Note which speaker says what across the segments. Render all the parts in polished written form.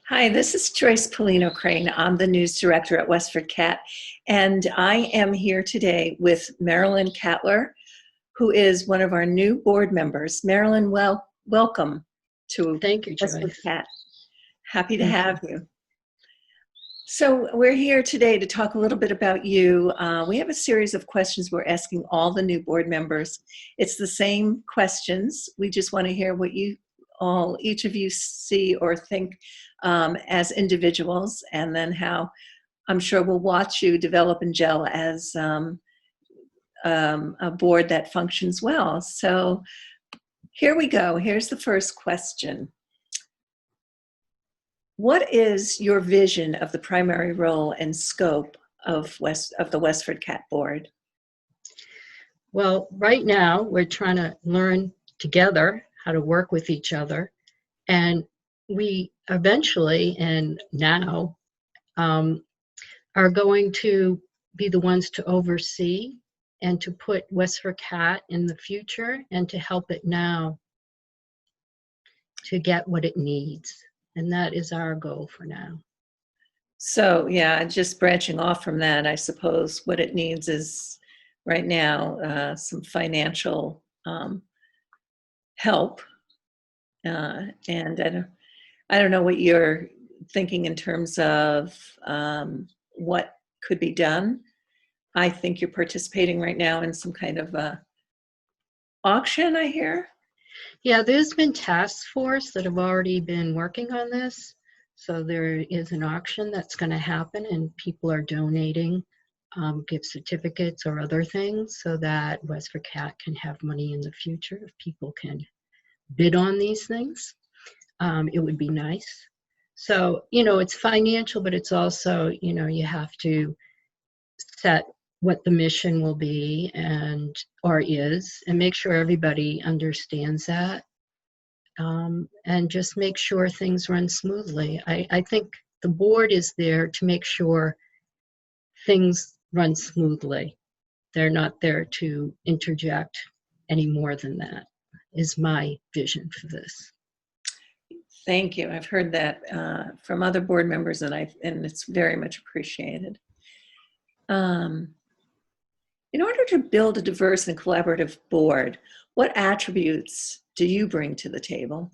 Speaker 1: Hi, this is Joyce Pellino Crane. I'm the news director at WestfordCAT, and I am here today with Marilyn Katler, who is one of our new board members. Marilyn, welcome to
Speaker 2: Thank you, Joyce.
Speaker 1: WestfordCAT. Happy to
Speaker 2: Thank
Speaker 1: have you. So we're here today to talk a little bit about you. We have a series of questions we're asking all the new board members. It's the same questions. We just want to hear what each of you see or think as individuals, and then how I'm sure we'll watch you develop and gel as a board that functions well. So here we go. Here's the first question. What is your vision of the primary role and scope of the WestfordCAT board?
Speaker 2: Well, right now we're trying to learn together how to work with each other, and we eventually and now are going to be the ones to oversee and to put WestfordCAT in the future and to help it now to get what it needs. And that is our goal for now.
Speaker 1: So yeah, just branching off from that, I suppose what it needs is right now some financial help. And I don't know what you're thinking in terms of what could be done. I think you're participating right now in some kind of auction, I hear.
Speaker 2: Yeah, there's been task force that have already been working on this. So there is an auction that's going to happen, and people are donating gift certificates or other things so that WestfordCAT can have money in the future if people can bid on these things. It would be nice. So, it's financial, but it's also, you have to set what the mission will be or is, and make sure everybody understands that, and just make sure things run smoothly. I think the board is there to make sure things run smoothly. They're not there to interject any more than that, is my vision for this.
Speaker 1: Thank you. I've heard that from other board members, and it's very much appreciated. In order to build a diverse and collaborative board, what attributes do you bring to the table?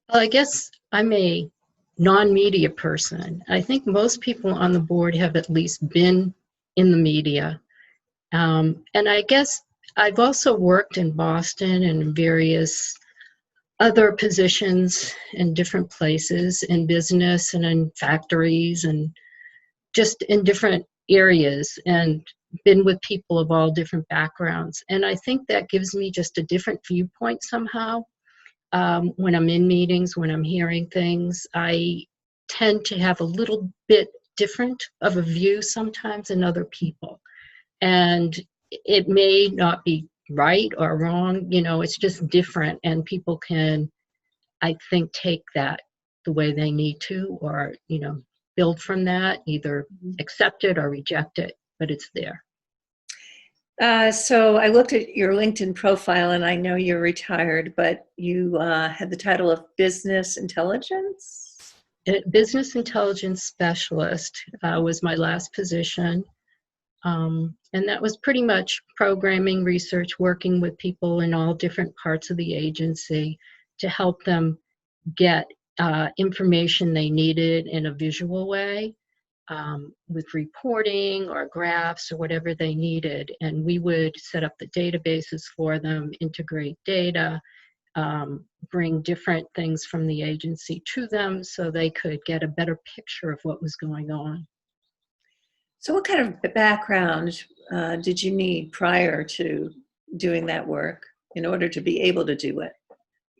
Speaker 2: Well, I guess I'm a non-media person. I think most people on the board have at least been in the media. And I guess I've also worked in Boston and in various other positions in different places in business and in factories and just in different areas, and been with people of all different backgrounds. And I think that gives me just a different viewpoint somehow. When I'm in meetings, when I'm hearing things, I tend to have a little bit different of a view sometimes than other people. And it may not be right or wrong, it's just different, and people can, I think, take that the way they need to, or, build from that, either accept it or reject it, but it's there.
Speaker 1: So I looked at your LinkedIn profile, and I know you're retired, but you had the title of Business Intelligence?
Speaker 2: Business Intelligence Specialist was my last position. And that was pretty much programming, research, working with people in all different parts of the agency to help them get information they needed in a visual way, with reporting or graphs or whatever they needed. And we would set up the databases for them, integrate data, bring different things from the agency to them so they could get a better picture of what was going on.
Speaker 1: So what kind of background did you need prior to doing that work in order to be able to do it?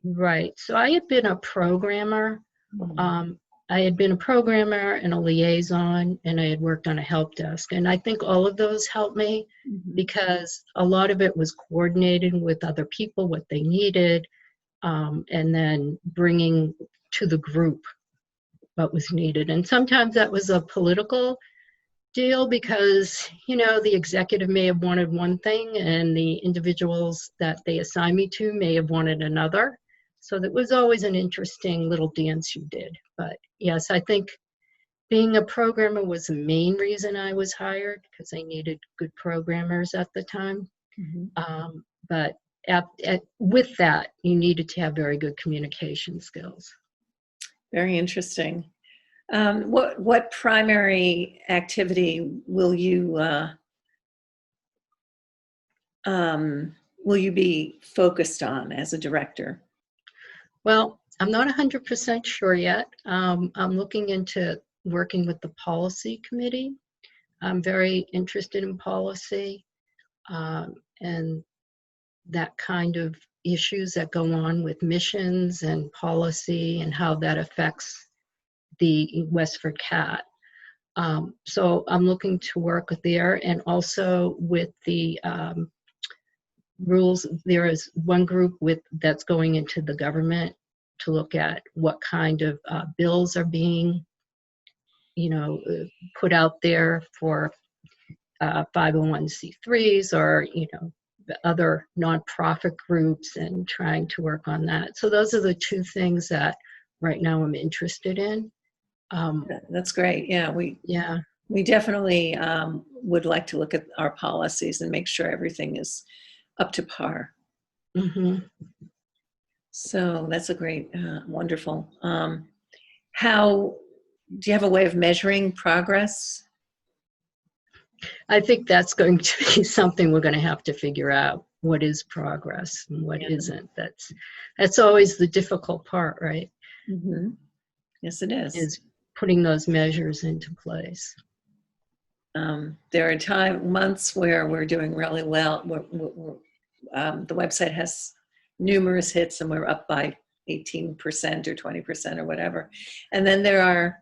Speaker 2: Right. So I had been a programmer. I had been a programmer and a liaison, and I had worked on a help desk. And I think all of those helped me because a lot of it was coordinating with other people what they needed, and then bringing to the group what was needed. And sometimes that was a political deal because, the executive may have wanted one thing and the individuals that they assigned me to may have wanted another. So that was always an interesting little dance you did. But yes, I think being a programmer was the main reason I was hired, because I needed good programmers at the time. But with that, you needed to have very good communication skills.
Speaker 1: Very interesting. What primary activity will you be focused on as a director?
Speaker 2: Well, I'm not 100% sure yet. I'm looking into working with the policy committee. I'm very interested in policy and that kind of issues that go on with missions and policy and how that affects the WestfordCAT. So I'm looking to work there, and also with the rules. There is one group that's going into the government to look at what kind of bills are being, put out there for 501c3s or, the other nonprofit groups, and trying to work on that. So those are the two things that right now I'm interested in.
Speaker 1: That's great. Yeah, we definitely would like to look at our policies and make sure everything is up to par. So that's a great, wonderful. How do you have a way of measuring progress?
Speaker 2: I think that's going to be something we're going to have to figure out. What is progress and what isn't? That's always the difficult part, right?
Speaker 1: Yes, it is.
Speaker 2: Is putting those measures into place.
Speaker 1: There are months where we're doing really well. The website has numerous hits and we're up by 18% or 20% or whatever. And then there are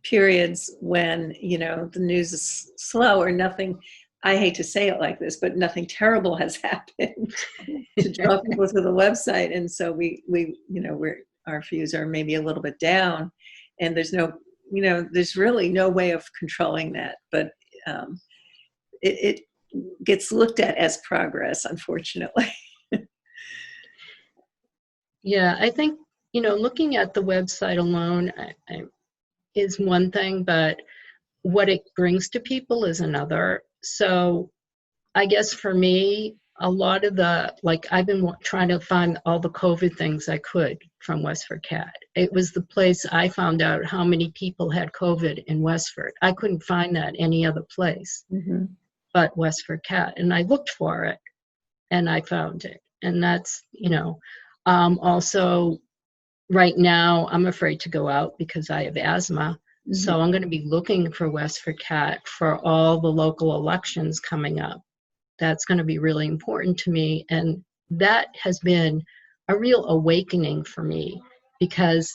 Speaker 1: periods when, the news is slow or nothing. I hate to say it like this, but nothing terrible has happened to draw people to the website. And so our views are maybe a little bit down, and there's really no way of controlling that, but it gets looked at as progress, unfortunately.
Speaker 2: Yeah, I think, looking at the website alone is one thing, but what it brings to people is another. So I guess for me, a lot of I've been trying to find all the COVID things I could from WestfordCAT. It was the place I found out how many people had COVID in Westford. I couldn't find that any other place but WestfordCAT. And I looked for it and I found it. And that's, also right now I'm afraid to go out because I have asthma. So I'm going to be looking for WestfordCAT for all the local elections coming up. That's going to be really important to me. And that has been a real awakening for me because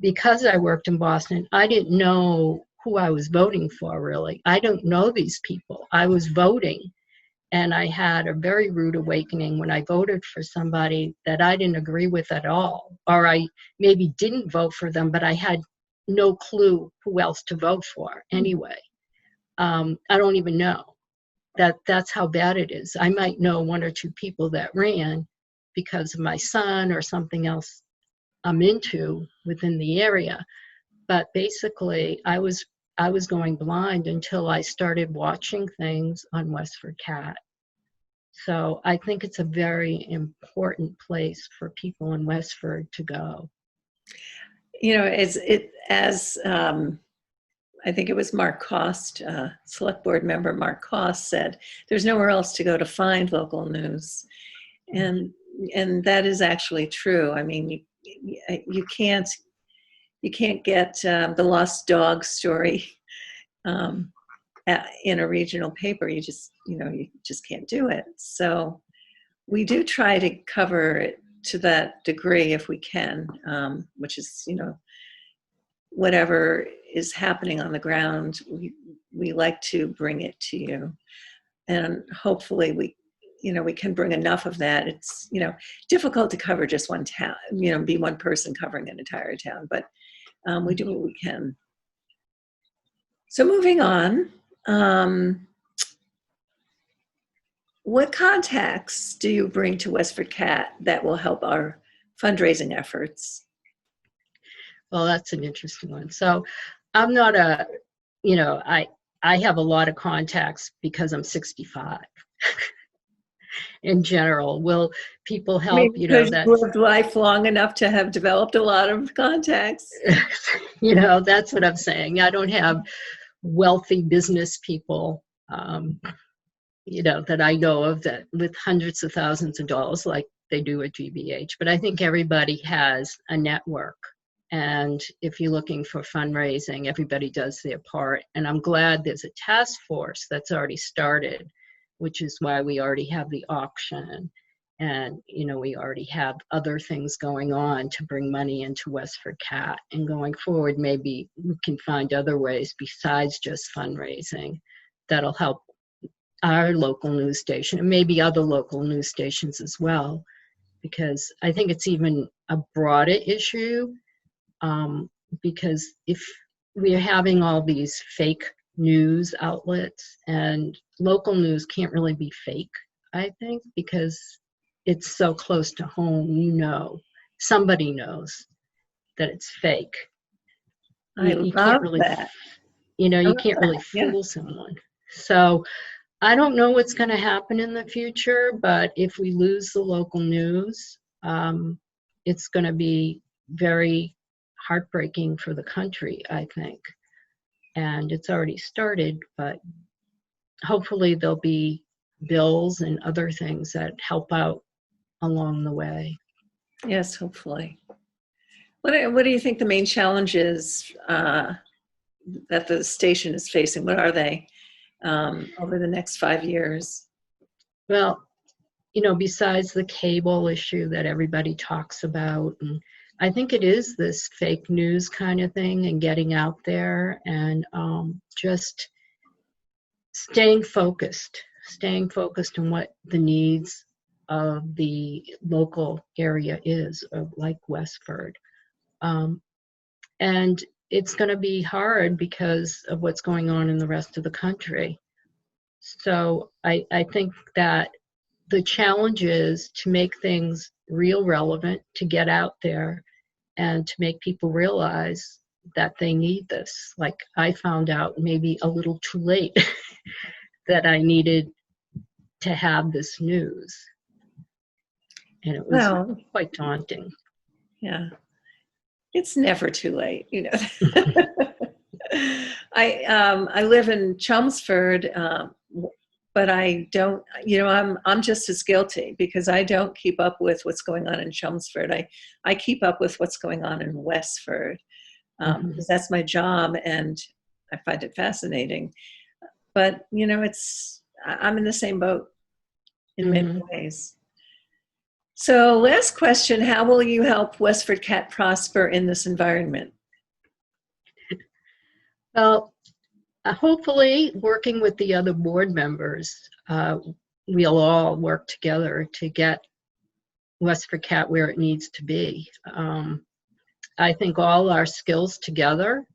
Speaker 2: I worked in Boston, I didn't know who I was voting for, really. I don't know these people. I was voting, and I had a very rude awakening when I voted for somebody that I didn't agree with at all, or I maybe didn't vote for them, but I had no clue who else to vote for anyway. I don't even know. That's how bad it is. I might know one or two people that ran because of my son or something else I'm into within the area. But basically, I was going blind until I started watching things on WestfordCAT. So I think it's a very important place for people in Westford to go.
Speaker 1: I think it was Mark Cost, select board member Mark Cost, said, there's nowhere else to go to find local news. And that is actually true. I mean, you can't get the lost dog story in a regional paper. You just can't do it. So we do try to cover it to that degree if we can, which is, whatever is happening on the ground, we like to bring it to you, and hopefully we can bring enough of that. It's difficult to cover just one town, be one person covering an entire town, but we do what we can. So moving on, what contacts do you bring to WestfordCAT that will help our fundraising efforts?
Speaker 2: Well, that's an interesting one. So I'm not a, you know, I have a lot of contacts because I'm 65 in general. Will people
Speaker 1: I mean,
Speaker 2: help?
Speaker 1: because you
Speaker 2: That's,
Speaker 1: lived life long enough to have developed a lot of contacts.
Speaker 2: that's what I'm saying. I don't have wealthy business people, that I know of that with hundreds of thousands of dollars like they do at GBH. But I think everybody has a network. And if you're looking for fundraising, everybody does their part. And I'm glad there's a task force that's already started, which is why we already have the auction. And, we already have other things going on to bring money into WestfordCAT. And going forward, maybe we can find other ways besides just fundraising that'll help our local news station and maybe other local news stations as well. Because I think it's even a broader issue, because if we're having all these fake news outlets, and local news can't really be fake, I think, because it's so close to home, somebody knows that it's fake.
Speaker 1: I
Speaker 2: You can't
Speaker 1: love
Speaker 2: really,
Speaker 1: that. I
Speaker 2: you
Speaker 1: love
Speaker 2: can't really
Speaker 1: that. Yeah.
Speaker 2: fool someone. So I don't know what's going to happen in the future, but if we lose the local news, it's going to be very heartbreaking for the country, I think. And it's already started, but hopefully there'll be bills and other things that help out along the way.
Speaker 1: Yes, hopefully. What do you think the main challenges that the station is facing? What are they over the next 5 years?
Speaker 2: Well, besides the cable issue that everybody talks about, and I think it is this fake news kind of thing and getting out there and just staying focused on what the needs of the local area is, like Westford. And it's going to be hard because of what's going on in the rest of the country. So I think that the challenge is to make things real relevant, to get out there and to make people realize that they need this. Like I found out maybe a little too late that I needed to have this news. And it was
Speaker 1: Well,
Speaker 2: quite daunting.
Speaker 1: yeah, it's never too late, I live in Chelmsford, but I don't, I'm just as guilty because I don't keep up with what's going on in Chelmsford. I keep up with what's going on in Westford because that's my job and I find it fascinating. But, I'm in the same boat in many ways. So last question, how will you help WestfordCAT prosper in this environment?
Speaker 2: Well, hopefully working with the other board members, we'll all work together to get WestfordCAT where it needs to be. I think all our skills together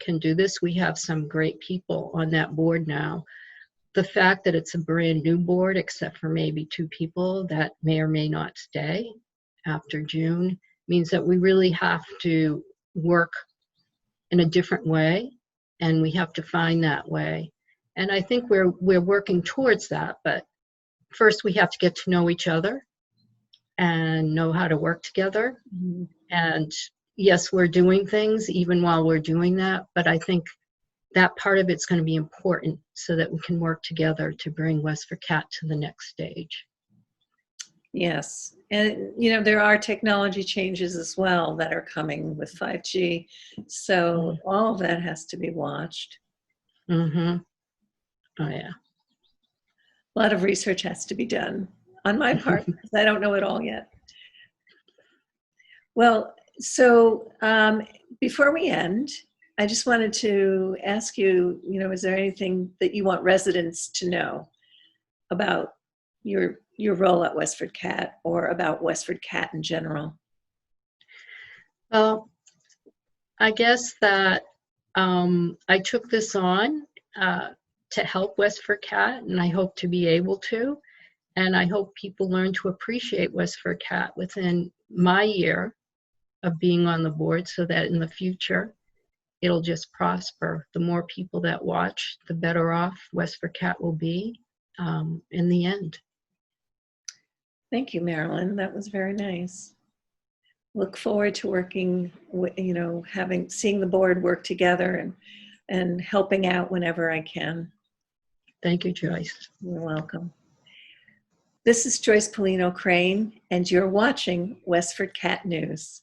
Speaker 2: can do this. We have some great people on that board now. The fact that it's a brand new board, except for maybe 2 people that may or may not stay after June, means that we really have to work in a different way, and we have to find that way. And I think we're working towards that, but first we have to get to know each other and know how to work together. And yes, we're doing things even while we're doing that, but I think that part of it's going to be important so that we can work together to bring WestfordCAT to the next stage.
Speaker 1: Yes. And, there are technology changes as well that are coming with 5G. So all of that has to be watched.
Speaker 2: Oh, yeah.
Speaker 1: A lot of research has to be done on my part because I don't know it all yet. Well, so before we end, I just wanted to ask you, is there anything that you want residents to know about your role at WestfordCAT or about WestfordCAT in general?
Speaker 2: Well, I guess that I took this on to help WestfordCAT, and I hope to be able to. And I hope people learn to appreciate WestfordCAT within my year of being on the board, so that in the future, it'll just prosper. The more people that watch, the better off WestfordCAT will be in the end.
Speaker 1: Thank you, Marilyn. That was very nice. Look forward to working, seeing the board work together and helping out whenever I can.
Speaker 2: Thank you, Joyce.
Speaker 1: You're welcome. This is Joyce Pellino Crane, and you're watching WestfordCAT News.